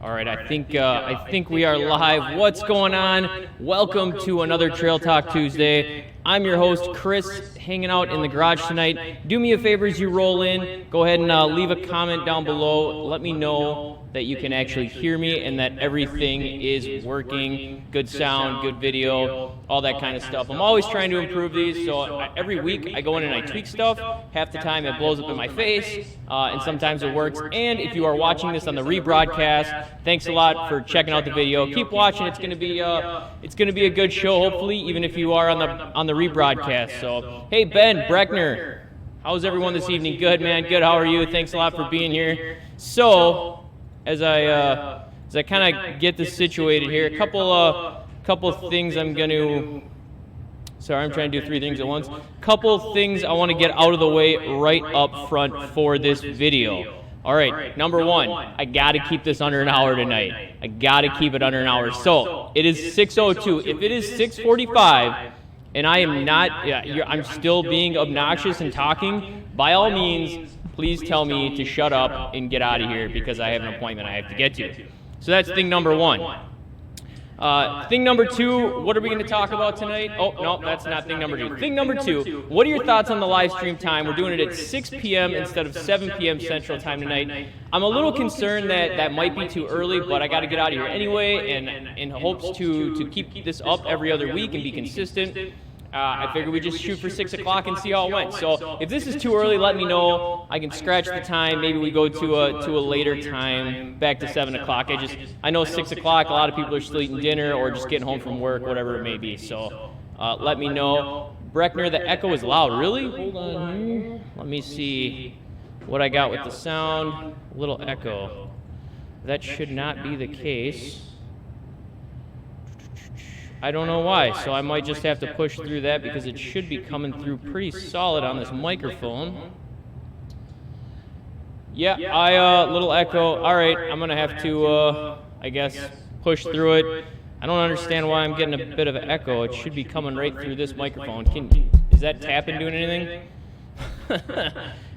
All right, I think we are live. What's going on? Welcome to another Trail Talk Tuesday. I'm your host, Chris, hanging out in the garage tonight. Do me a favor as you roll in. Go ahead and leave a comment down below. Let me know that you can actually hear me and that everything is working. Good sound, good video, all that kind of stuff. I'm always trying to improve these, so every week I go in and I tweak stuff. Half the time it blows up in my face, and sometimes it works. And if you are watching this on the rebroadcast, thanks a lot for checking out the video. Keep watching. It's going to be a good show, hopefully, even if you are on the rebroadcast. So, hey Ben Breckner, how's everyone this evening? Good, man. Good. How are you? Thanks a lot for being here. So, as I kind of get this situated here, a couple things I'm going to. Sorry, I'm trying to do three things at once. Couple things I want to get out of the way right up front for this video. All right, number one, I got to keep this under an hour tonight. I got to keep it under an hour. So it is 6:02. If it is 6:45 and I am not, I'm still being obnoxious and talking, by all means, please tell me to shut up and get out of here because I have an appointment I have to get to. So that's thing number one. Thing number two, what are we going to talk about tonight? Oh, no, that's not thing number two. Thing number two, what are your thoughts on the live stream time? We're doing it at 6 p.m. instead of 7 p.m. Central Time tonight. I'm a little concerned that might be too early, but I got to get out of here anyway, and in hopes to keep this up every other week and be consistent. I figured we just shoot for 6 o'clock and see how it went. So if this is too early, let me know. I can scratch the time. Maybe we go to a later time, back to 7 o'clock. I know 6 o'clock, a lot of people are still eating dinner or just getting home from work, whatever it may be. So let me know. Breckner, the echo is loud. Really? Hold on here. Let me see what I got with the sound. A little echo. That should not be the case. I don't know why, so I might just have to push through that because it should be coming through pretty solid on this microphone. Yeah, little echo. All right, I'm going to have to, I guess, push through it. I don't understand why I'm getting a bit of an echo. It should be coming right through this microphone. Is that tapping doing anything?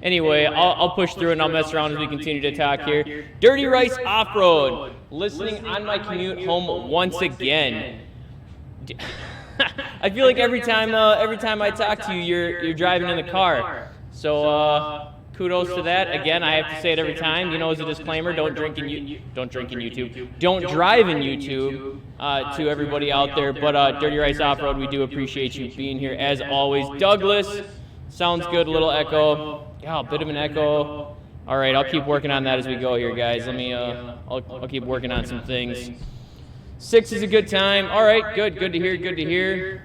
Anyway, I'll push through it and I'll mess around as we continue to talk here. Dirty Rice Off-Road, listening on my commute home once again. I feel like every time I talk to you, you're driving in the car. So kudos to that. Again, I have to say it every time. You know, as a disclaimer, don't drive in YouTube. To everybody out there. But Dirty Rice Off-Road, we do appreciate you being here as always. Douglas, sounds good. A little echo. Yeah, a bit of an echo. All right, I'll keep working on that as we go here, guys. Let me. I'll keep working on some things. 6 is a good time. All right, good to hear.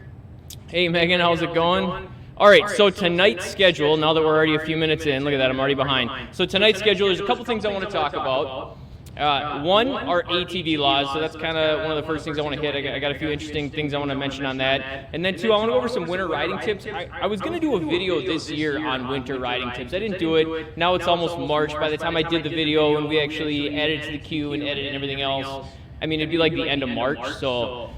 Hey, Megan, how's it going? All right, so tonight's schedule, now that we're already a few minutes in, look at that, I'm already behind. So tonight's schedule, there's a couple things I want to talk about. One, our ATV laws, so that's kind of one of the first things I want to hit. I got a few interesting things I want to mention on that. And then two, I want to go over some winter riding tips. I was going to do a video this year on winter riding tips. I didn't do it. Now it's almost March. By the time I did the video and we actually added it to the queue and edited and everything else, I mean, it'd be like the end of March, so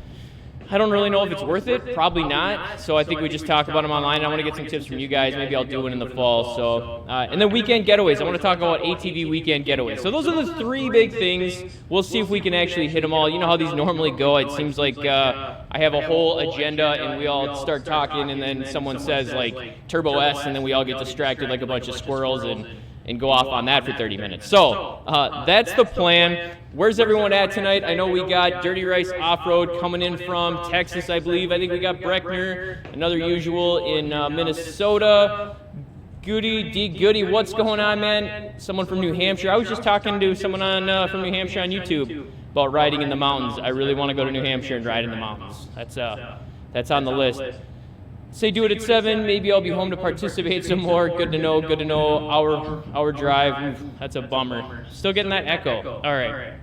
I don't really know if it's worth it. Probably not. So I think we just talk about them online. I want to get some tips from you guys. Maybe I'll do it in the fall. So and then weekend getaways. I want to talk about ATV weekend getaways. So those are the three big things. We'll see if we can actually hit them all. You know how these normally go. It seems like I have a whole agenda and we all start talking and then someone says like Turbo S and then we all get distracted like a bunch of squirrels and go off on that for 30 minutes. So that's the plan. Where's everyone at tonight? I know we got Dirty Rice Off-Road coming in from Texas, I believe. I think we got Breckner, another usual in Minnesota. Goody, what's going on, man? Someone from New Hampshire. I was just talking to someone from New Hampshire on YouTube about riding in the mountains. I really want to go to New Hampshire and ride in the mountains. That's on the list. Say do it at 7. Maybe I'll be home to participate some more. Good to know. Hour drive. Oof, that's a bummer. Still getting that echo. All right.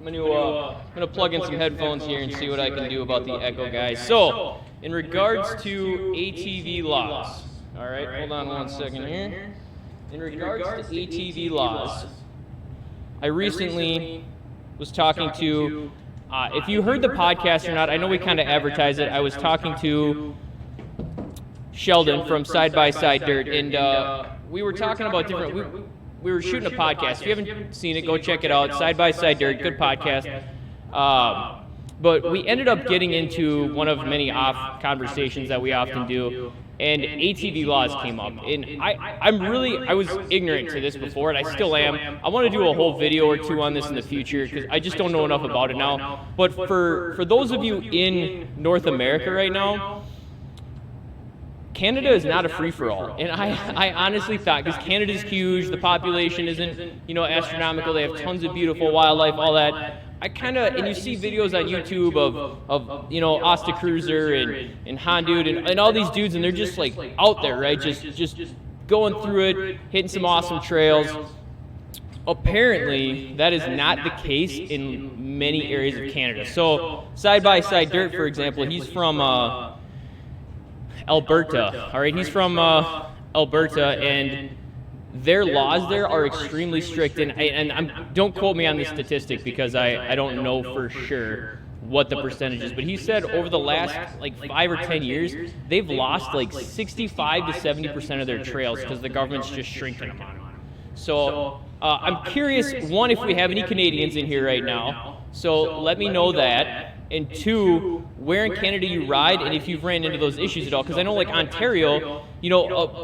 I'm gonna plug in some headphones here and see what I can do about the echo, guys. So, in regards to ATV laws. All right. Hold on one second here. In regards to ATV laws, I recently was talking to. If you heard the podcast or not, I know we kind of advertise it. I was talking to Sheldon from Side by Side Dirt, and we were talking about different. we were shooting a podcast. If you haven't seen it, go check it out. Side by Side Dirt, good podcast. But we ended up getting into one of many off conversations that we often do, and ATV laws came up. And I was ignorant to this before, and I still am. I want to do a whole video or two on this in the future because I just don't know enough about it now. But for those of you in North America right now, Canada is not a free-for-all, and I honestly thought, because Canada's huge, the population isn't, astronomical, they have tons of beautiful wildlife, all that. And you see videos on YouTube of Asta Cruiser and Hondude and all these dudes, and they're just like out there, right? Just going through it, hitting some awesome trails. Apparently, that is not the case in many areas of Canada. So, Side by Side Dirt, for example, he's from Alberta. All right, he's from Alberta, and their laws there are extremely strict. And don't quote me on this statistic because I don't know for sure what the percentage is. But he said over the last 5 or 10 years, they've lost 65 to 70% of their trails because the government's just shrinking them on them. So I'm curious, one, if we have any Canadians in here right now. So let me know that. And two, where in Canada you ride, and if you've ran into those issues at all. Because I know, Ontario,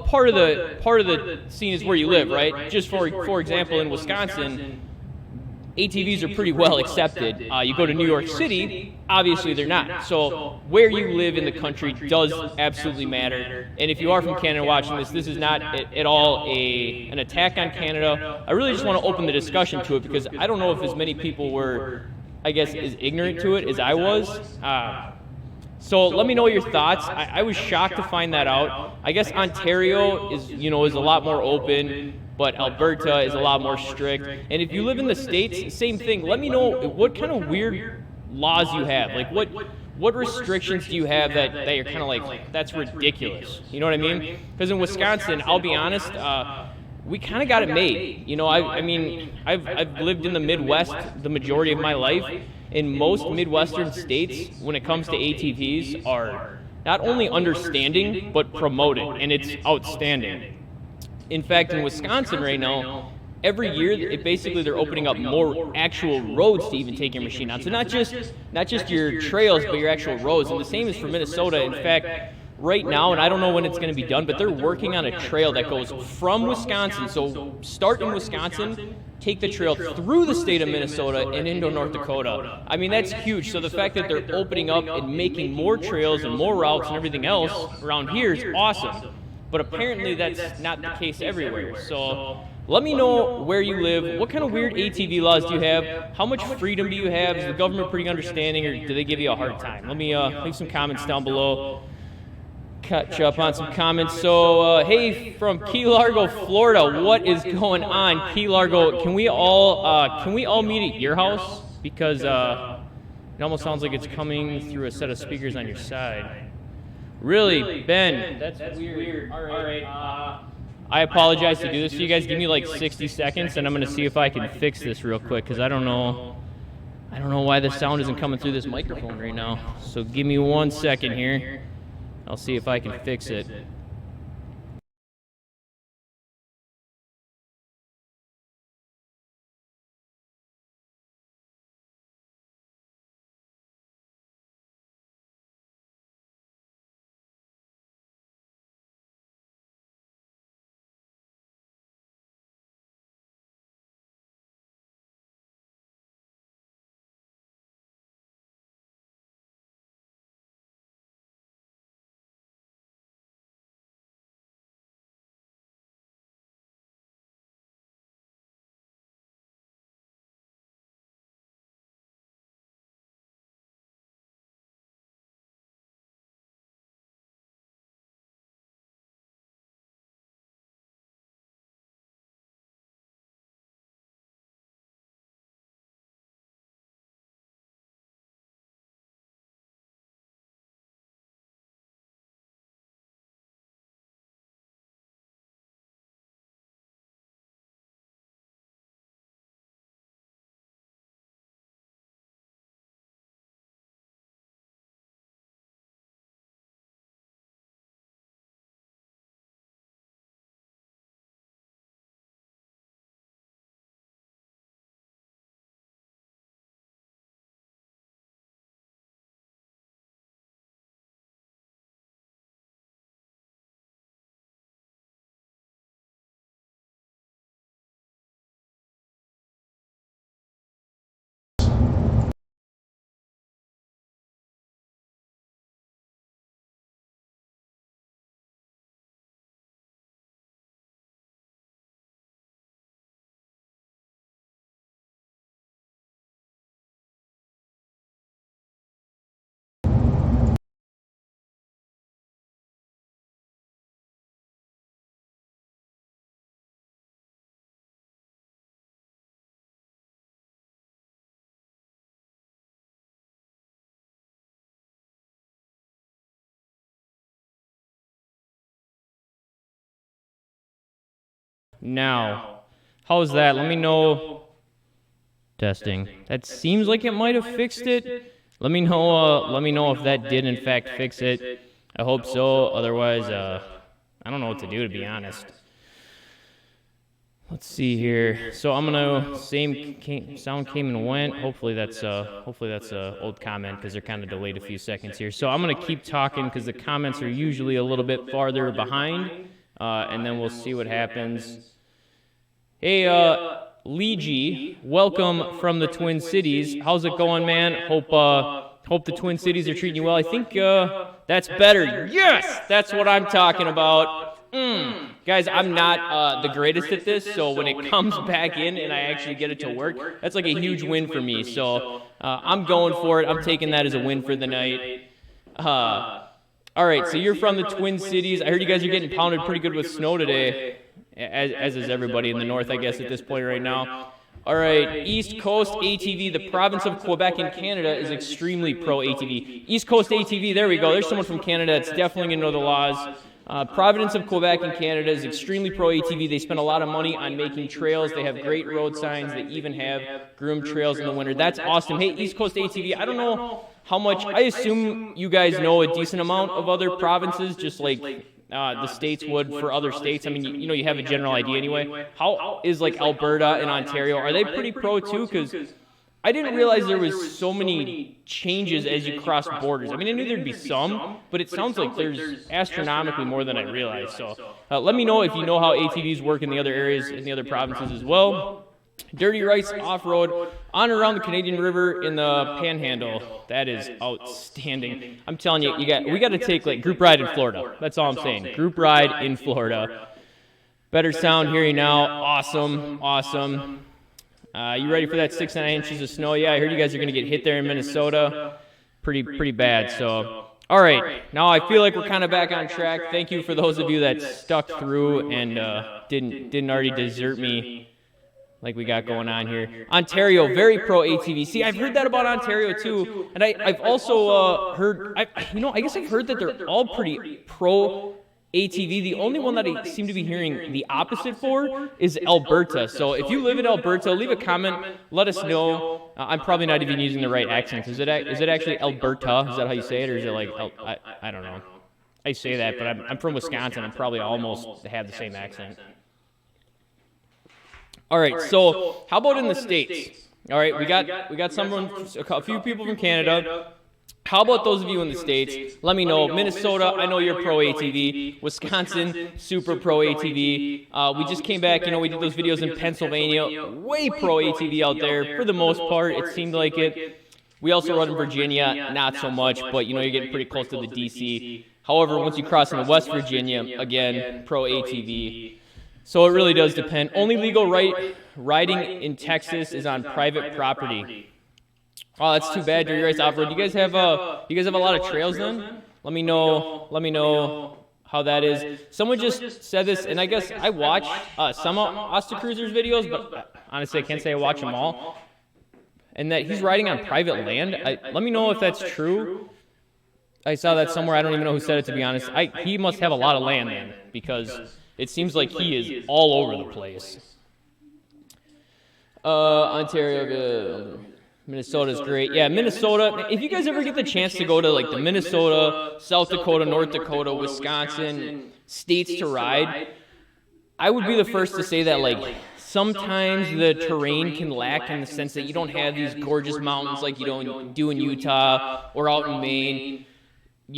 part of the scene is where you live, right? Just for example, in Wisconsin, ATVs are pretty well accepted. You go to New York City, obviously they're not. So where you live in the country does absolutely matter. And if you are from Canada watching this, this is not at all an attack on Canada. I really just want to open the discussion to it because I don't know if as many people were, I guess, as ignorant to it as I was. So let me know your thoughts. I was shocked to find that out. I guess Ontario is a lot more open, but Alberta is a lot more strict. And if you live in the States, same thing. Let me know what kind of weird laws you have. What restrictions do you have that you're kind of that's ridiculous? You know what I mean? Because in Wisconsin, I'll be honest, we kind of got it made. I've lived in the Midwest the majority of my life, and most Midwestern states, when it comes to ATVs, are not only understanding, but promoted, and it's outstanding. In fact, in Wisconsin right now, every year, they're opening up more actual roads to even take your machine on. So not just your trails, but your actual roads. And the same is for Minnesota. In fact, right now, and I don't know when it's going to be done, but they're working on a trail that goes from Wisconsin. So start in Wisconsin, take the trail through the state of Minnesota and into North Dakota. I mean, that's huge. So the fact that they're opening up and making more trails and more routes and everything else around here is awesome. But apparently that's not the case everywhere. So let me know where you live. What kind of weird ATV laws do you have? How much freedom do you have? Is the government pretty understanding, or do they give you a hard time? Let me leave some comments down below. Catch up on some comments. So, hey, from Key Largo, Florida, what is going on? Key Largo, can we all meet at your house? Because it almost sounds like it's coming through a set of speakers on your side. Really, Ben? That's weird. All right. I apologize to do this to you guys. Give me 60 seconds, and I'm going to see if I can fix this real quick, because I don't know why the sound isn't coming through this microphone right now. So give me 1 second here. I'll see if I can fix it. now. How's that? Let me know. Testing. That seems like it might have fixed it. Let me know if that did in fact fix it. I hope so. Otherwise, I don't know what to do, to be honest. Let's see here. So I'm gonna sound came and went. Hopefully that's a old comment because they're kind of delayed a few seconds here. So I'm gonna keep talking because the comments are usually a little bit farther behind, and then we'll see what happens. Hey, Lee G, welcome from the Twin Cities. How's it going, man? Hope the Twin Cities are treating you well. I think that's better. Yes, that's what I'm talking about. Guys, I'm not the greatest at this, so when it comes back in and I actually get it to work, that's like a huge win for me. So I'm going for it. I'm taking that as a win for the night. All right, so you're from the Twin Cities. I heard you guys are getting pounded pretty good with snow today, as is everybody in the north, I guess, at this point right now. All right, East Coast ATV, the province of Quebec in Canada is extremely pro-ATV. East Coast ATV, there we go. There's someone from Canada that's definitely going to know the laws. Province of Quebec in Canada is extremely pro-ATV. They spend a lot of money on making trails. They have great road signs. They even have groomed trails in the winter. That's awesome. Hey, East Coast ATV, I don't know how much. I assume you guys know a decent amount of other provinces, just like the states would for other states. I mean, you have a general idea anyway. How is like Alberta and Ontario? Are they pretty pro too? Because I didn't realize there was so many changes as you cross borders. I mean, I knew there'd be some, but it sounds like there's astronomically more than I realized. So let me know if you know how ATVs work in the other areas, in the other provinces as well. Dirty Rice Off-Road on and around the Canadian River in the Panhandle. That is outstanding. I'm telling you, we got to take like group ride in Florida. That's all I'm saying. Group ride in Florida. Better sound, hear you now. Awesome, awesome. You ready for that 6 to 9 inches of snow? Yeah, I heard you guys are going to get hit there in Minnesota. Pretty bad. So, all right. Now I feel like we're kind of back on track. Thank you for those of you that stuck through and didn't already desert me like we got going on here. Ontario, very pro ATV. See, I've heard that about Ontario too, and I've also heard. I guess I've heard that they're all pretty pro ATV. The only one that I seem to be hearing the opposite for is Alberta. So if you live in Alberta, leave a comment. Let us know. I'm probably not even using the right accent. Is it actually Alberta? Is that how you say it, or is it like I don't know? I say that, but I'm from Wisconsin. I'm probably almost have the same accent. All right. So how about in the States? All right, we got a few people from Canada. How about those of you in the States? Let me know. Minnesota, I know you're pro ATV. Wisconsin, super pro ATV. We just came back, we did those videos in Pennsylvania. Way pro ATV out there. For the most part, it seemed like it. We also run in Virginia, not so much, but you're getting pretty close to the DC. However, once you cross into West Virginia, again, pro ATV. So it really does depend. Only legal riding in Texas is on private property. Oh, that's too bad. Dirty Rice Off-Road. You guys have a lot of trails then? Let me know how that is. Someone just said this, and I guess I watch some of Asta Cruiser's videos, but honestly, I can't say I watch them all. And that he's riding on private land. Let me know if that's true. I saw that somewhere. I don't even know who said it, to be honest. He must have a lot of land then, because it seems like he is all over the place. Ontario, Minnesota's great. Yeah, Minnesota. If you guys ever get the chance to go to like the Minnesota, South Dakota, North Dakota, Wisconsin states to ride, I would be the first to say that like sometimes the terrain can lack in the sense that you don't have these gorgeous mountains like you don't do in Utah or out in Maine,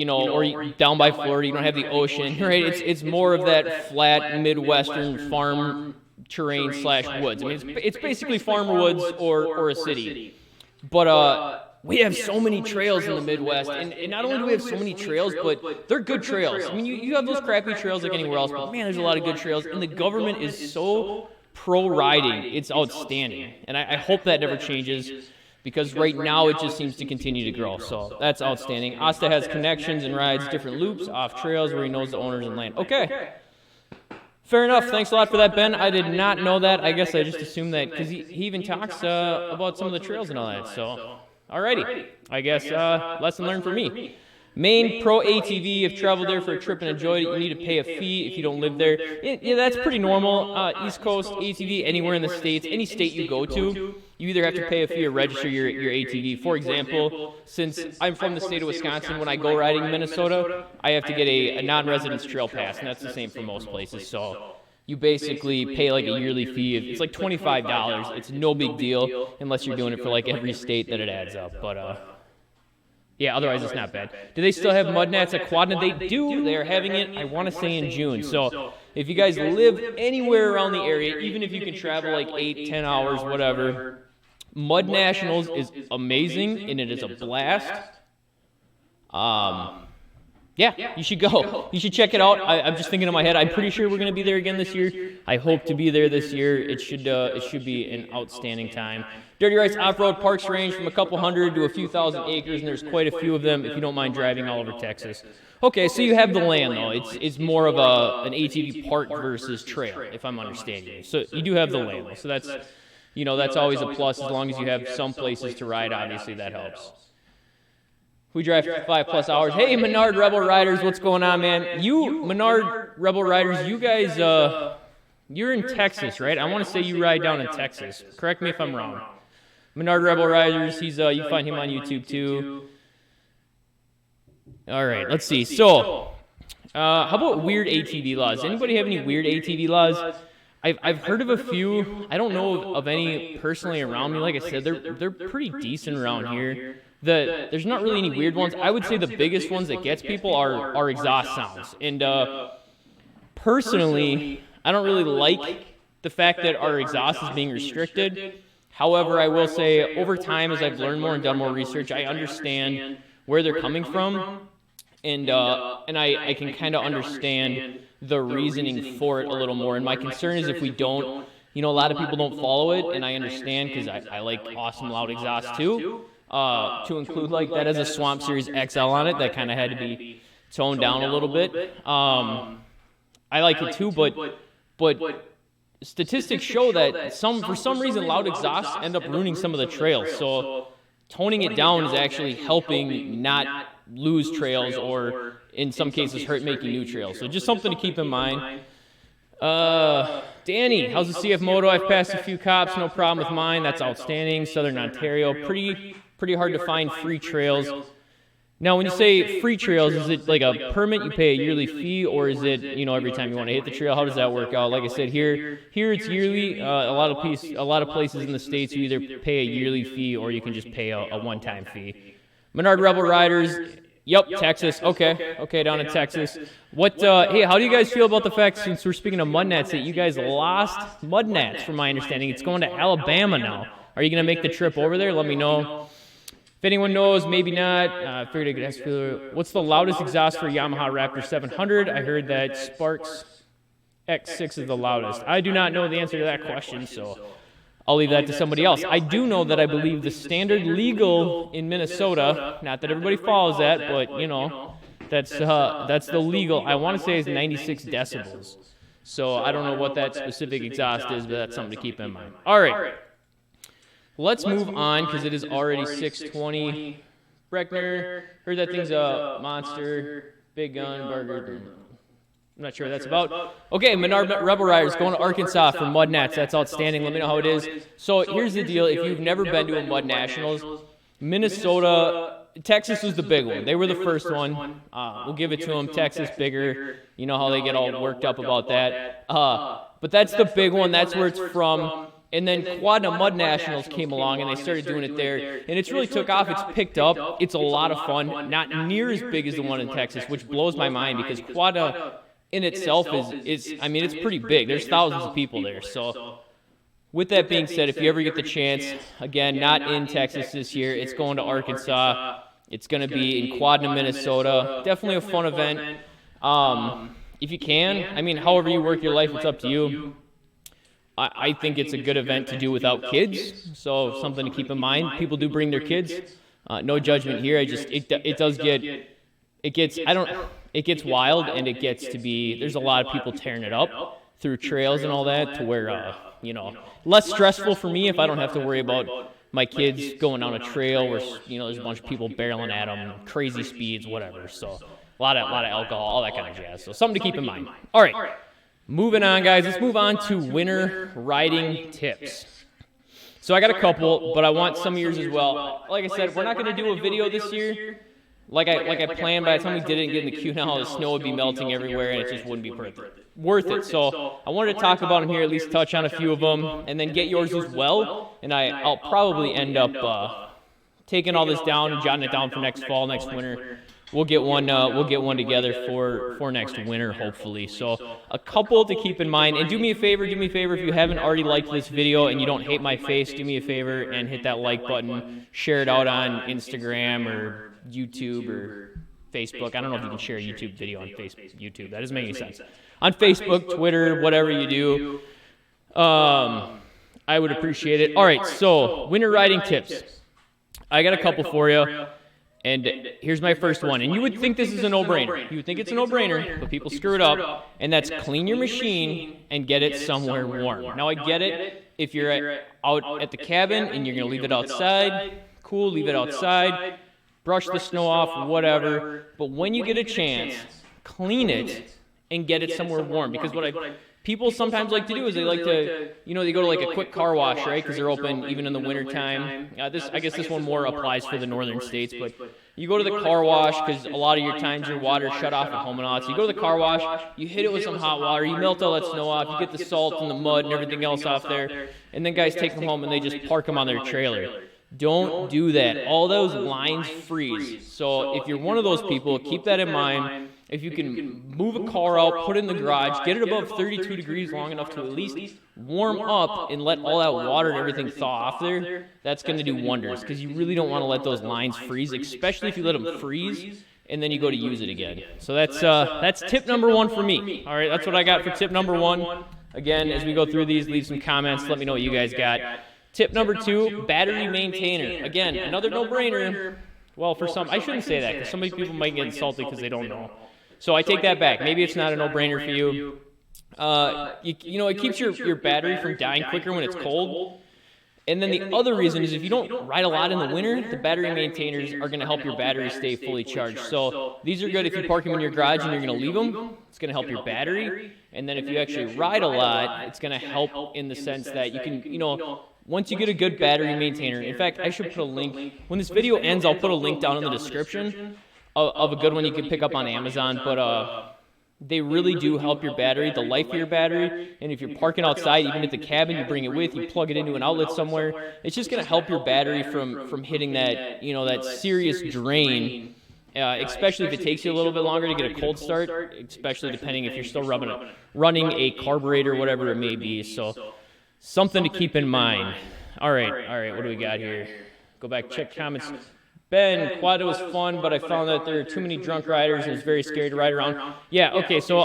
or down by Florida. You don't have the ocean, right? It's more of that flat Midwestern farm terrain / woods. I mean, it's basically farmer woods or a city. But we have so many trails in the Midwest, and not only do we have so many trails, but they're good trails. I mean, you have those crappy trails like anywhere else, but man, there's a lot of good trails, and the government is so pro-riding. It's outstanding, and I hope that never changes, because right now it just seems to continue to grow, so that's outstanding. Asta has connections and rides different loops off trails where he knows the owners and land. Okay. Fair enough. Thanks a lot for that, Ben. I did not know that. I guess I just assumed that because he even talks about some of the trails and all that. So, alrighty. I guess lesson learned for me. Maine Pro ATV. You've traveled there for a trip and enjoyed it. You need to pay a fee if you don't live there. Yeah, that's pretty normal. East Coast ATV, anywhere in the States, any state you go to, you either have to pay a fee or register your ATV. For example, since I'm from the state of Wisconsin, when I go riding in Minnesota, I have to get a non-residence trail pass, and that's the same for most places. So you basically pay like a yearly fee. It's like $25. It's no big deal unless you're doing it for like every state that it adds up. But yeah, otherwise it's not bad. Do they still have mud nats at Quadna? They do. They are having it, I want to say, in June. So if you guys live anywhere around the area, even if you can travel like 8-10 hours, whatever, Mud Nationals is amazing, and it is a blast. Yeah, you should go. You should check it out. I'm just thinking in my head, I'm pretty sure we're going to be there again this year. I hope to be there this year. It should be an outstanding time. Dirty Rights Off-Road Parks range from a couple hundred to a few thousand acres, and there's quite a few of them if you don't mind driving all over Texas. Okay, so you have the land, though. It's more of an ATV park versus trail, if I'm understanding you. So you do have the land, though. So that's always a plus as long as you have some places to ride. Obviously, that helps. We drive 5+ hours. Hey, Menard Rebel Riders, what's going on, man? You, Menard Rebel Riders, you guys, you're in Texas, right? I want to say you ride down in Texas. Correct me if I'm wrong. Menard Rebel Riders, you can find him on YouTube, too. All right, let's see. So, how about weird ATV laws? Anybody have any weird ATV laws? I've heard of a few. I don't know of any personally around me. Like I said, they're pretty decent around here. There's not really any weird ones. I would say the biggest ones that gets people are exhaust sounds. And personally, I don't really like the fact that our exhaust is being restricted. However, I will say over time, as I've learned more and done more research, I understand where they're coming from, and I can kind of understand the reasoning for it a little more. And my concern is if we don't, a lot of people don't follow it, and I understand because I like awesome loud exhaust too. To include like that as a Swamp Series XL on it, that kind of had to be toned down a little bit. I like it too, but statistics show that for some reason loud exhausts end up ruining some of the trails. So toning it down is actually helping not lose trails, or in some cases hurt making new trails. So just something to keep in mind. Danny, how's the CFMOTO? I've passed a few cops, no problem with mine. That's outstanding. Southern Ontario, pretty hard to find free trails. Now, when you say free trails, is it like a permit, you pay a yearly fee, or is it, every time you want to hit the trail? How does that work out? Like I said, here it's yearly. A lot of places in the States, you either pay a yearly fee or you can just pay a one-time fee. Menard Rebel Riders, yep, Texas. Okay, down in Texas. Hey, how do you guys feel about the fact, since we're speaking of mud nats, that you guys lost mud nats, from my understanding? It's going to Alabama now. Are you going to make the trip over there? Let me know. If anyone knows, maybe not. I figured I could ask you, what's the loudest exhaust for a Yamaha Raptor 700? I heard that Sparks X6 is the loudest. I do not know the answer to that question, so I'll leave that to somebody else. I do know that I believe the standard legal in Minnesota, not that everybody follows that, but, that's the legal, I want to say is 96 decibels. So I don't know what that specific exhaust is, but that's something to keep in mind. All right. Let's move on, because it is already 6:20. Breckner, heard that thing's a monster, big gun, burger. I'm not sure what that's about. Okay, Menard Rebel Riders going to Arkansas for Mud Nats. That's outstanding. Let me know how it is. So here's the deal. If you've never been to a Mud Nationals, Minnesota, Texas was the big one. They were the first one. We'll give it to them. Texas, bigger. You know how they get all worked up about that. But that's the big one. That's where it's from. And then Quadna Mud Nationals came along, and they started doing it there. And it's really took off. It's picked up. It's a lot of fun. Not near as big as the one in Texas, which blows my mind, because Quadna in itself is it's pretty big. There's thousands of people there. So with that being said, if you ever get the chance, again, not in Texas this year, it's going to Arkansas. It's going to be in Quadna, Minnesota. Definitely a fun event. If you can, however you work your life, it's up to you. I think it's a good event to do without kids, so something to keep in mind. People do bring their kids. No judgment here. It gets wild, and it gets to be, there's a lot of people tearing it up through trails and all that, to where less stressful for me if I don't have to worry about my kids going down a trail where, you know, there's a bunch of people barreling at them, crazy speeds, whatever. So a lot of alcohol, all that kind of jazz. So something to keep in mind. All right, moving on, guys. Let's move on to winter riding tips. So I got a couple, but I want some of yours as well. Like I said, we're not going to do a video this year like I planned. By the time we did it and get in the queue now, the snow would be melting everywhere, and it just wouldn't be worth it. So I wanted to talk about them here, at least touch on a few of them, and then get yours as well. And I'll probably end up taking all this down and jotting it down for next fall, next winter. We'll get one together for next winter, hopefully. So a couple to keep in mind. And do me a favor, if you haven't already liked this video and you don't hate my face, do me a favor and hit that like button. Share it out on Instagram or YouTube or Facebook. I don't know if you can share a YouTube video on YouTube. That doesn't make any sense. On Facebook, Twitter, whatever you do, I would appreciate it. All right, so winter riding tips. I got a couple for you. And here's my first one. And you would think this is a no-brainer. You would think it's a no-brainer, but people screw it up. And that's clean your machine and get it somewhere warm. Now, I get it. If you're out at the cabin and you're going to leave it outside, cool, leave it outside. Brush the snow off, whatever. But when you get a chance, clean it and get it somewhere warm. Because what people sometimes like to do is they like to, you know, they go to like a quick car wash, right? Because they're open even in the wintertime. I guess this one more applies for the northern states, but you go to the car wash because a lot of your times your water's shut off at home and all that. So you go to the car wash, you hit it with some hot water, you melt all that snow off, you get the salt and the mud and everything else off there, and then guys take them home and they just park them on their trailer. Don't do that. All those lines freeze. So if you're one of those people, keep that in mind. If you can move a car out, put it in the garage, get it above 32 degrees long enough to at least warm up and let all that water and everything thaw off there, that's going to do wonders because you really don't want to let those lines freeze, especially if you let them freeze and then you go to use it again. So that's tip number one for me. All right, that's what I got for tip number one. Again, as we go through these, leave some comments. Let me know what you guys got. Tip number two, battery maintainer. Again, another no-brainer. Well, for some, I shouldn't say that because some people might get insulted because they don't know. So I take that back. Maybe it's not a no-brainer for you. You know, it keeps your battery from dying quicker when it's cold. And then the other reason is if you don't ride a lot in the winter, the battery maintainers are going to help your battery stay fully charged. So these are good if you park them in your garage and you're going to leave them. It's going to help your battery. And then if you actually ride a lot, it's going to help in the sense that you can, you know, once you get a good battery maintainer. In fact, I should put a link. When this video ends, I'll put a link down in the description of a good one you can pick up on Amazon. But they really do help your battery, the life of your battery. And if you're parking outside, even at the cabin, you bring it with, you plug it into an outlet somewhere. It's just going to help your battery from hitting that, you know, that serious drain. Especially if it takes you a little bit longer to get a cold start, especially depending if you're still running a carburetor, whatever it may be. So something to keep in mind. All right, what do we got here? Go back, check comments. Ben, quad was fun, but I found that there are too many drunk riders and it's very scary to ride around. Yeah, okay, so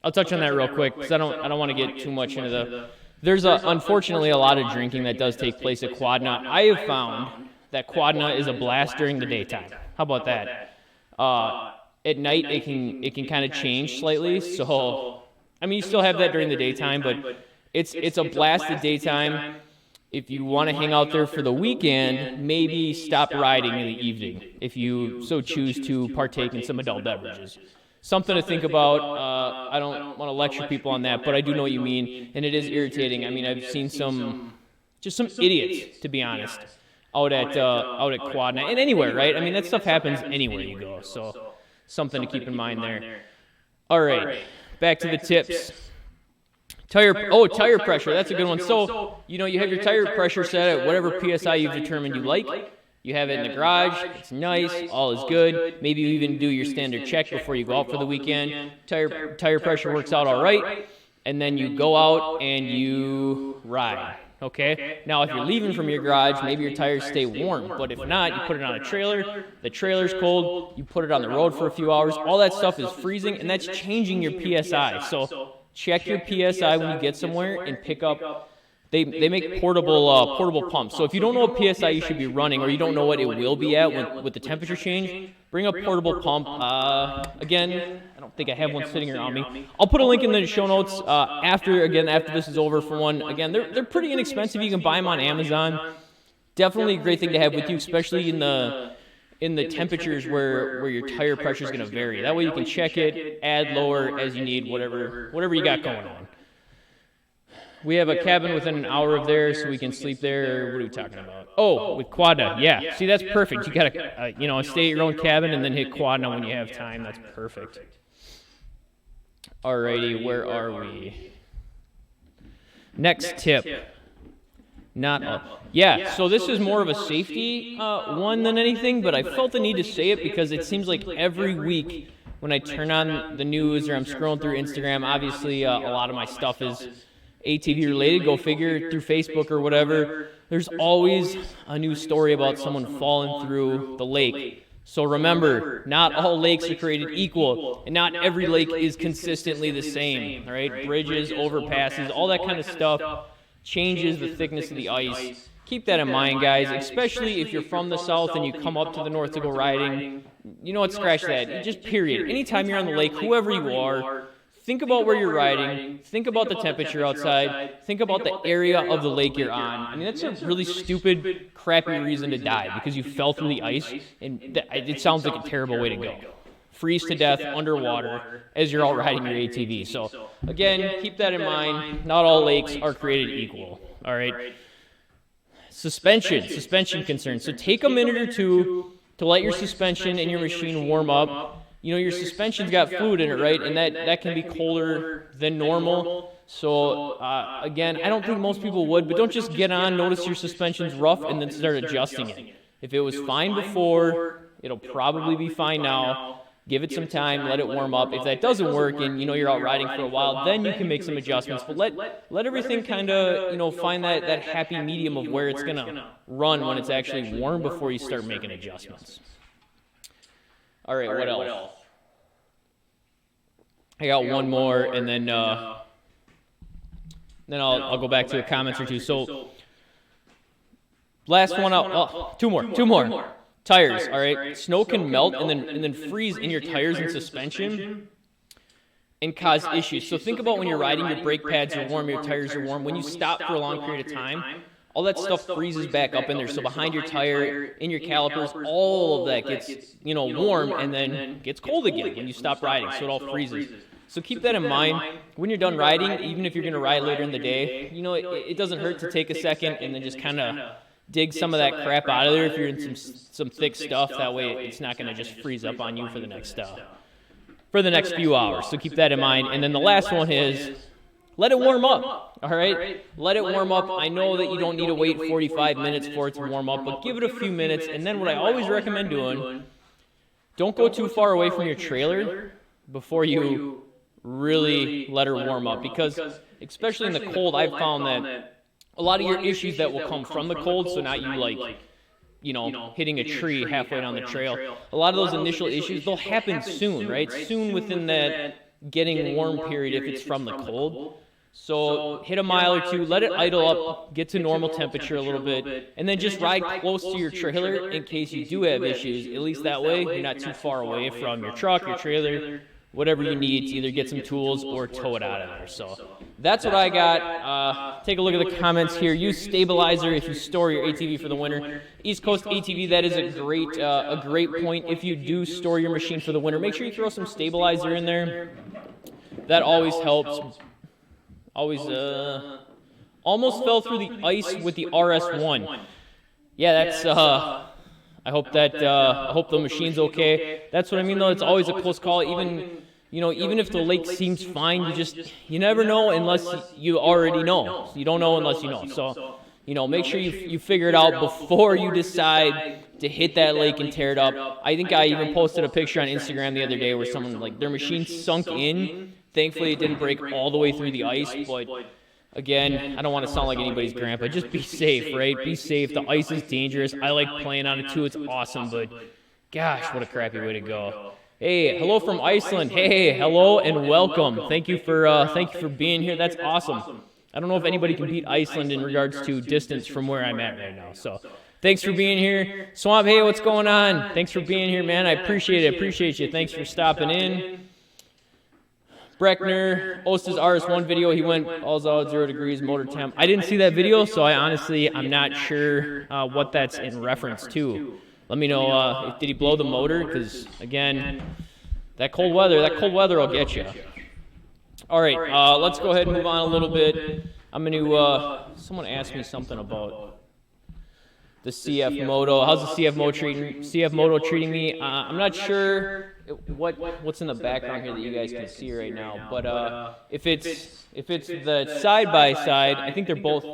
I'll touch on that real quick because I don't want to get too much into the. There's unfortunately a lot of drinking that does take place at Quadna. I have found that Quadna is a blast during the daytime. How about that? At night it can kind of change slightly. So I mean you still have that during the daytime, but it's a blast at daytime. If you want to hang out there for the weekend, maybe stop riding in the evening if you so choose to partake in some adult beverages. Something to think about. I don't want to lecture people on that, but I do know what you mean, and it is irritating. I mean, I've seen some idiots, to be honest, out at Quadna and anywhere, right? I mean, that stuff happens anywhere you go, so something to keep in mind there. All right, back to the tips. Tire pressure, that's a good one. So, you know, you have your tire pressure set at whatever PSI you've determined you like. You have it in the garage, it's nice, all is good. Maybe you even do your standard check before you go out for the weekend. Tire pressure works out all right. And then you go out and you ride, okay? Now, if you're leaving from your garage, maybe your tires stay warm. But if not, you put it on a trailer. The trailer's cold. You put it on the road for a few hours. All that stuff is freezing, and that's changing your PSI. So check your PSI when you get somewhere and pick up. They make portable pumps. So if you don't know what PSI you should be running, or you don't know what it will be at with the temperature change, bring a portable pump. Again, I don't think I have one sitting around me. I'll put a link in the show notes after this is over for one. Again, they're pretty inexpensive. You can buy them on Amazon. definitely a great thing to have with you, especially in the temperatures where your tire pressure is going to vary. That way you can check it, add, lower as you need, whatever you got going on. We have a cabin within an hour of there, so we can sleep there. What are we talking about? Oh, with Quadna, yeah. See, that's perfect. You got to, stay at your own cabin and then hit Quadna when you have time. That's perfect. Alrighty, where are we? Next tip. So this is more of a safety one than anything, but I felt the need to say it because it seems like every week when I turn on the news or I'm scrolling through Instagram, obviously a lot of my stuff is ATV related, go figure, through Facebook or whatever, there's always a new story about someone falling through the lake. So remember, not all lakes are created equal, and not every lake is consistently the same, all right? Bridges, overpasses, all that kind of stuff changes the thickness of the ice. Keep that in mind, guys, especially if you're from the south and you come up to the north to go riding. You know what, scratch that. Just period. Anytime you're on the lake, whoever you are, think about where you're riding, think about the temperature outside, think about the area of the lake you're on. I mean, that's a really stupid, crappy reason to die because you fell through the ice, and it sounds like a terrible way to go. Freeze to death underwater as you're all riding your ATV. So, again, keep that in mind. Not all lakes are created equal, all right? Suspension concerns. So take a minute or two to let your suspension and your machine warm up. Your suspension's got fluid in it, right? And that can be colder than normal. So, again, I don't think most people would, but don't just get on, notice your suspension's rough, and then start adjusting it. If it was fine before, it'll probably be fine now. Give it some time, let it warm up. If that doesn't work and you're out riding for a while, then you can make some adjustments. But let everything kind of, find that happy medium of where it's going to run when it's actually warm before you start making adjustments. All right, what else? I got one more, and then I'll go back to the comments or two. So, last one out. Two more. Tires. All right. Snow can melt and then freeze in your tires and suspension and cause issues. So think about when you're riding, your brake pads are warm, your tires are warm. When you stop for a long period of time, all that stuff freezes back up in there. So behind your tire, in your calipers, all of that gets warm and then gets cold again when you stop riding. So it all freezes. So keep that in mind when you're done riding. Even if you're going to ride later in the day, it doesn't hurt to take a second and then just kind of dig some of that crap out of there if you're in some thick stuff. That way it's not going to just freeze up on you for the next few hours. So keep that in mind. And then the last one is let it warm up. All right? Let it warm up. I know that you don't need to wait 45 minutes for it to warm up, but give it a few minutes. And then what I always recommend doing, don't go too far away from your trailer before you really let her warm up, because especially in the cold, I've found that a lot of your issues that will come from the cold, so not you hitting a tree halfway down the trail. A lot of those initial issues, they'll happen soon, right? Soon within that getting warm period if it's from the cold. So hit a mile or two, let it idle up, get to normal temperature a little bit, and then just ride close to your trailer in case you do have issues. At least that way, you're not too far away from your truck, your trailer, whatever you need to either get some tools or tow it out of there. So that's what I got. Take a look at the comments here. Use stabilizer if you store your ATV for the winter. East Coast ATV, that is a great point. If you do store your machine for the winter, make sure you throw some stabilizer in there. That always helps. Almost fell through the ice with the RS1. Yeah, that's I hope the machine's okay. That's what I mean, though. It's always a close call. Even if the lake seems fine, you never know unless you already know. You don't know unless you know. So, make sure you figure it out before you decide to hit that lake and tear it up. I think I even posted a picture on Instagram the other day where someone, their machine sunk in. Thankfully, it didn't break all the way through the ice, but again, I don't want to sound like anybody's grandpa. Just be safe, right? Be safe. The ice is dangerous. I like playing on it too. It's awesome, but gosh, what a crappy way to go. Hey, hello from Iceland. Hey, hello and welcome. Thank you for being here. That's awesome. I don't know if anybody can beat Iceland in regards to distance from where I'm at right now. So, thanks for being here. Swamp, hey, what's going on? Thanks for being here, man. I appreciate it. Appreciate you. Thanks for stopping in. Breckner, Osta's RS1 video, he went all's out 0 degrees, motor temp. I didn't see that video, so I'm not sure what that's in reference to. Let me know, did he blow the motor? Because, again, that cold weather will get you. All right, let's go ahead and move on a little bit. I'm going to, someone asked me something about the CFMOTO. How's the CFMOTO treating me? I'm not sure what's in the background here that you guys can see right now, but if it's the side-by-side, I think they're both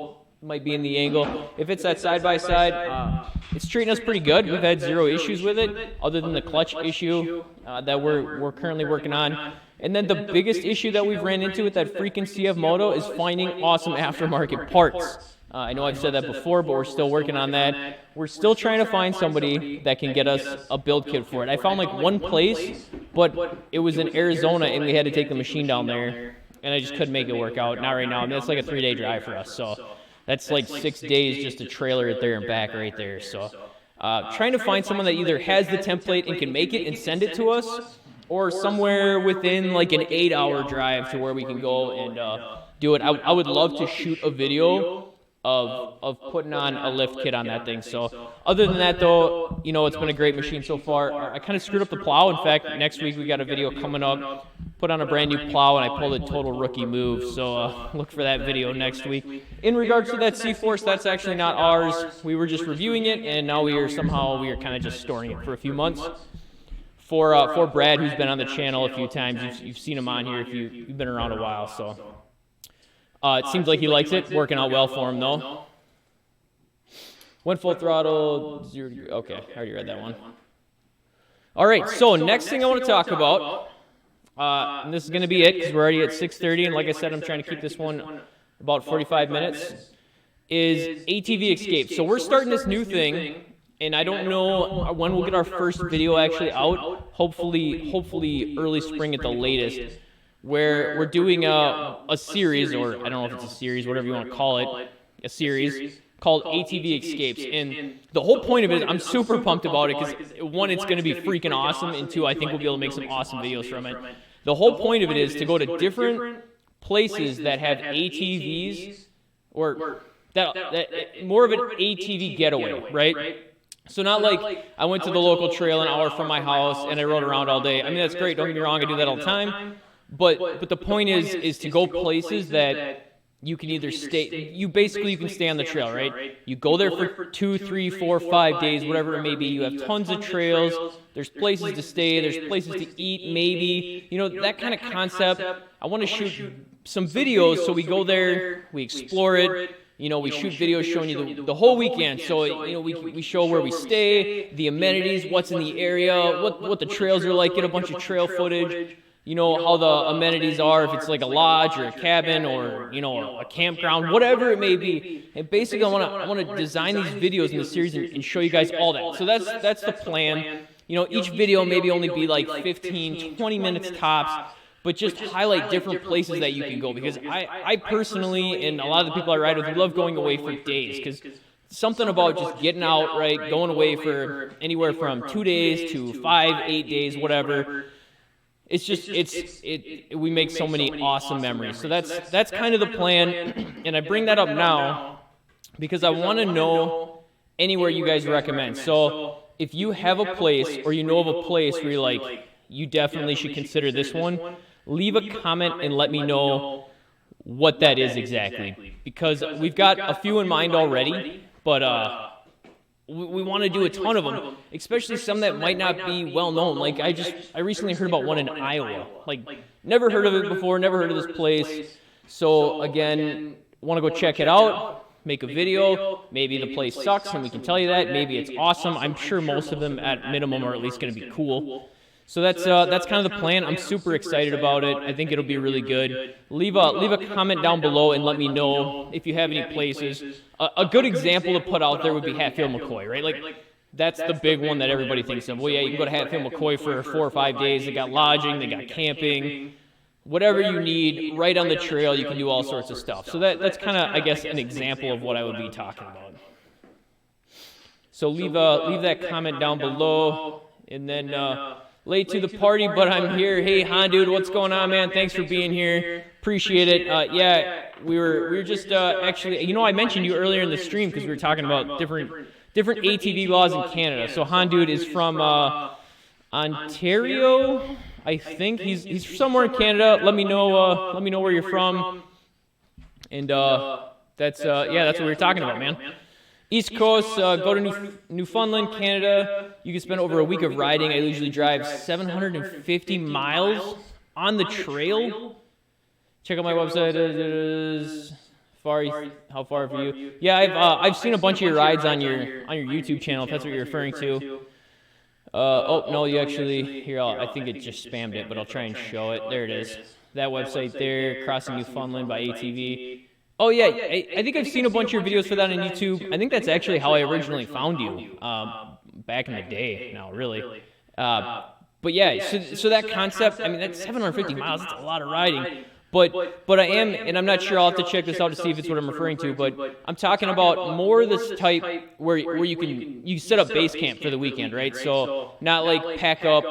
might be in the angle. If it's that side-by-side, it's treating us pretty good. We've had 0 issues with it, other than the clutch issue that we're currently working on. And then the biggest issue that we've ran into with that freaking CFMOTO is finding awesome aftermarket parts. I know I've said that before, but we're still working on that. We're still trying to find somebody that can get us a build kit for it. I found like one place, but it was in Arizona, and we had to take the machine down there, and I just couldn't make it work out. Not right now. I mean, that's like a 3-day drive for us, so that's like 6 days just to trailer it there and back right there. So trying to find someone that either has the template and can make it and send it to us, or somewhere within like an 8-hour drive to where we can go and do it. I would love to shoot a video of putting on a lift kit on that thing. So other than that, though, you know, it's been a great machine so far. I kind of screwed up the plow. In fact, next week we got a video coming up. Put on a brand new plow, and I pulled a total rookie move. So look for that video next week. In regards to that C-Force, that's actually not ours. We were just reviewing it, and now we are kind of just storing it for a few months. For Brad, who's been on the channel a few times, you've seen him on here if you've been around a while. So it seems like he likes it. Working out well for him, though. Went full throttle, 0 degree. Okay, I already read that one. All right, so next thing I want to talk about, and this is going to be it because we're already at 6:30, and like I said, I'm trying to keep this one about 45 minutes, is ATV Escapes. So we're starting this new thing, and I don't know when we'll get our first video actually out. Hopefully early spring at the latest, where we're doing a series, or I don't know if it's a series, whatever you want to call it, a series called ATV Escapes. And the whole point of it, I'm super pumped about it because, one, it's going to be freaking awesome, and two, I think we'll be able to make some awesome videos from it. The whole point of it is to go to different places that have ATVs, or that more of an ATV getaway, right? So not like I went to the local trail an hour from my house and I rode around all day. I mean, that's great. Don't get me wrong. I do that all the time. But the point is to go places that you can either stay, you can stay on the trail, right? You go there for 2, 3, 4, 5 days, whatever it may be. You have tons of trails. There's places to stay. There's places to eat, maybe. You know, that kind of concept. I want to shoot some videos, so we go there, we explore it. You know, we shoot videos showing you the whole weekend. So, you know, we show where we stay, the amenities, what's in the area, what the trails are like, get a bunch of trail footage. You know, how the amenities are, if it's like a lodge or a cabin or, you know, a campground, whatever it may be. And basically, I want to design these videos in the series and show you guys all that. So that's the plan. You know, each video maybe only be like 15, 20 minutes tops, but just highlight different places that you can go. Because I personally, and a lot of the people I ride with, we love going away for days. Because something about just getting out, right, going away for anywhere from 2 days to 5, 8 days, whatever. It's just, we make so many awesome memories. So that's kind of the plan, and I bring that up now because I want to know anywhere you guys recommend. So if you have a place, or you know of a place where you're like, you definitely should consider this one, leave a comment and let me know what that is exactly. Because we've got a few in mind already, but we want to do a ton of them, especially some that might not be well known. Like I recently heard about one in Iowa. Like, never heard of it before, never heard of this place. So again, want to go check it out, make a video. Maybe the place sucks and we can tell you that. Maybe it's awesome. I'm sure most of them at minimum are at least going to be cool. So that's kind of the plan. I'm super excited about it. I think it'll be really good. Leave a comment down below and let me know if you have any places. A good example to put out there would be Hatfield McCoy, right? Like, that's the big one that everybody thinks of. Well, yeah, you can go to Hatfield McCoy for 4 or 5 days. They got lodging, they got camping, whatever you need. Right on the trail, you can do all sorts of stuff. So that's kind of, I guess, an example of what I would be talking about. So leave that comment down below, and then Late to the party, but I'm here. Hey, Han, dude, what's going on, man? Thanks for being here. Appreciate it. Yeah, we were just actually, you know, I mentioned you earlier in the stream because we were talking about different ATV laws in Canada. So Han, dude, is from Ontario, I think. He's somewhere in Canada. Let me know where you're from. And that's what we were talking about, man. East Coast, go to Newfoundland, Canada. You can spend over a week of riding. I usually drive 750 miles on the trail. Check out my website. It is how far for you? Yeah, I've seen a bunch of your rides on your YouTube channel, if that's what you're referring to. Oh no, you actually here. I think it just spammed it, but I'll try and show it. There it is. That website there, Crossing Newfoundland by ATV. Oh, yeah, I think I've seen a bunch of your videos for that on YouTube. I think that's actually how I originally found you back in the day now, really. But, yeah, so that concept, I mean, that's 750 miles. That's a lot of riding. But I am, and I'm not sure, I'll have to check this out to see if it's what I'm referring to, but I'm talking about more this type where you set up base camp for the weekend, right? So not like pack up.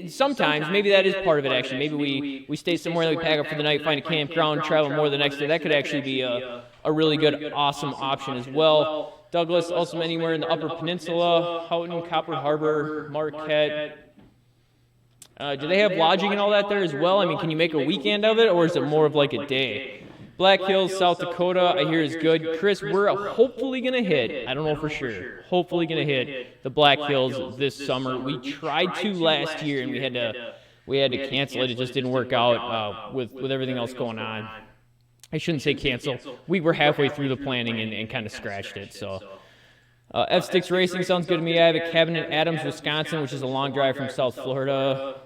Sometimes, maybe that is part of it, actually. Maybe we stay somewhere that we pack up for the night, find a campground, travel more the next day. That could actually be a really good, awesome option as well. Douglas, also anywhere in the Upper Peninsula, Houghton, Copper Harbor, Marquette. Do they have lodging and all that there as well? I mean, can you make a weekend of it, or is it more of like a day? Black Hills, South Dakota, I hear is good. Chris, we're hopefully going to hit, I don't know for sure, hopefully going to hit the Black Hills this summer. We tried to last year, and we had to cancel it. It just didn't work out with everything else going on. I shouldn't say cancel. We were halfway through the planning and kind of scratched it, so... F-Sticks Racing sounds good to me. I have a cabin in Adams, Wisconsin, which is a long drive from South Florida.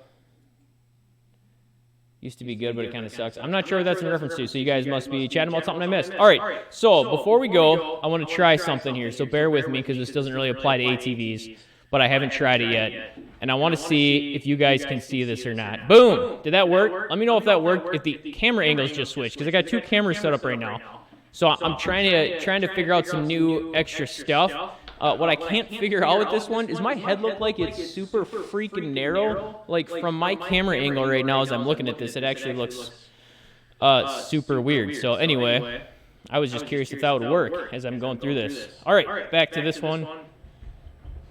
Used to be good, but it kind of sucks. I'm not sure what that's in reference to, so you guys must be chatting about something I missed. All right, so before we go, I want to try something here, so bear with me because this doesn't really apply to ATVs, but I haven't tried it yet, and I want to see if you guys can see this or not. Boom! Did that work? Let me know if that worked, if the camera angles just switched, because I got two cameras set up right now. So I'm trying to figure out some new extra stuff. What I can't figure out with this one is my head look like it's super freaking narrow. Like from my camera angle right now as I'm looking at this, it actually looks super weird. So anyway, I was just curious if that would work as I'm going through this. All right, back to this one.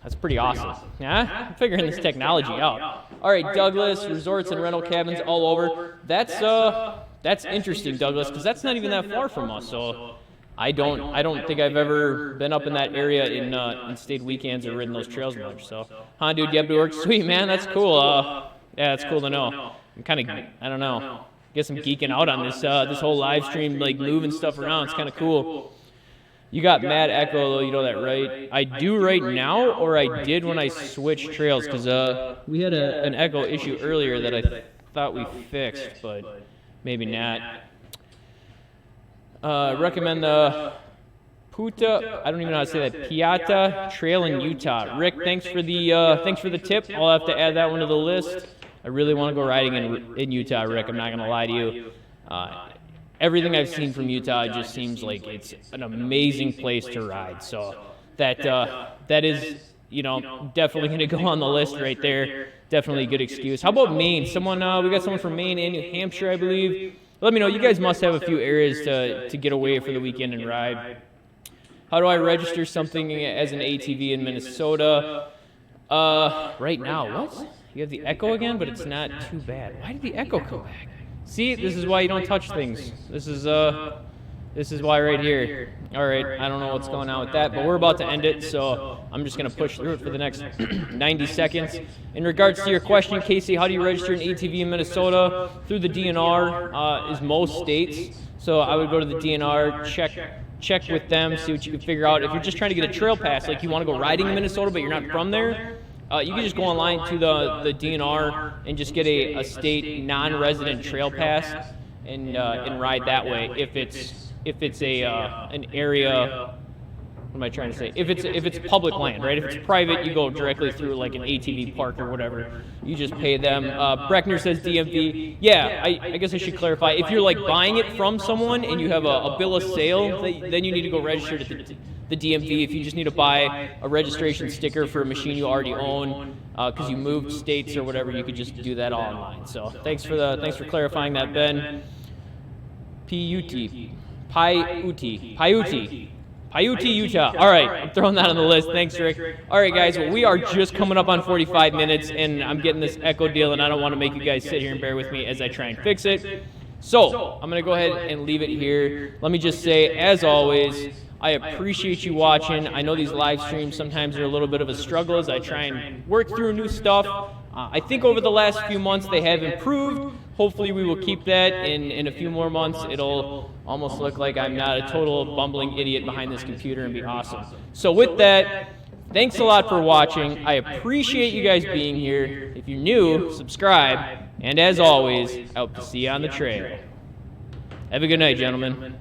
That's pretty awesome. Yeah, I'm figuring this technology out. All right, Douglas, resorts and rental cabins all over. That's interesting, Douglas, because that's not even that far from us. So I don't think I've ever been up in that area in stayed weekends or ridden those trails much. So, huh, dude, you have to work. Sweet, man, that's cool. Yeah, that's cool to know. I'm kind of, I don't know. Guess I'm geeking out on this whole live stream, like moving stuff around. It's kind of cool. You got mad echo, though, you know that, right? I do right now, or I did when I switched trails, because we had an echo issue earlier that I thought we fixed, but maybe not. Recommend the Puta, I don't even know how to say that, Piata Trail in Utah. Rick, thanks for the tip. I'll have to add that one to the list. I really want to go riding in Utah, Rick. I'm not going to lie to you. Everything I've seen from Utah just seems like it's an amazing place to ride. So that is, you know, definitely going to go on the list right there. Definitely a good excuse. How about Maine? We got someone from Maine and New Hampshire, I believe. Let me know. You guys must have a few areas to get away for the weekend and ride. How do I register something as an ATV in Minnesota? Right now, what? You have the echo again, but it's not too bad. Why did the echo come back? See, this is why you don't touch things. This is why right here. All right, I don't know what's going on with that, but we're about to end it, so I'm just going to push through it for the next 90 seconds. In regards to your question, Casey, how do you register an ATV in Minnesota? Through the DNR is most states. So I would go to the DNR, check with them, see what you can figure out. If you're just trying to get a trail pass, like you want to go riding in Minnesota, but you're not from there, you can just go online to the DNR and just get a state non-resident trail pass and ride that way. If it's an area, what am I trying to say? If it's public land, right? If it's private, you go directly through like an ATV park or whatever. You just pay them. Breckner says DMV. Yeah, I guess I should clarify. If you're like buying it from someone and you have a bill of sale, then you need to go register the DMV. If you just need to buy a registration sticker for a machine you already own because you moved states or whatever, you could just do that all online. So thanks for clarifying that, Ben. Paiute, Utah. All right, I'm throwing that on the list. Thanks, Rick. All right, guys, well, we are just coming up on 45 minutes, and I'm getting this echo deal, and I don't want to make you guys sit here and bear with me as I try and fix it. So I'm going to go ahead and leave it here. Let me just say, as always, I appreciate you watching. I know these live streams sometimes are a little bit of a struggle as I try and work through new stuff. I think over the last few months they have improved. Hopefully we will keep that. In a few more months it'll almost look like I'm not a total bumbling idiot behind this computer and be awesome. So with that, thanks a lot for watching. I appreciate you guys being here. If you're new, subscribe. And as always, I hope to see you on the trail. Have a good night, gentlemen.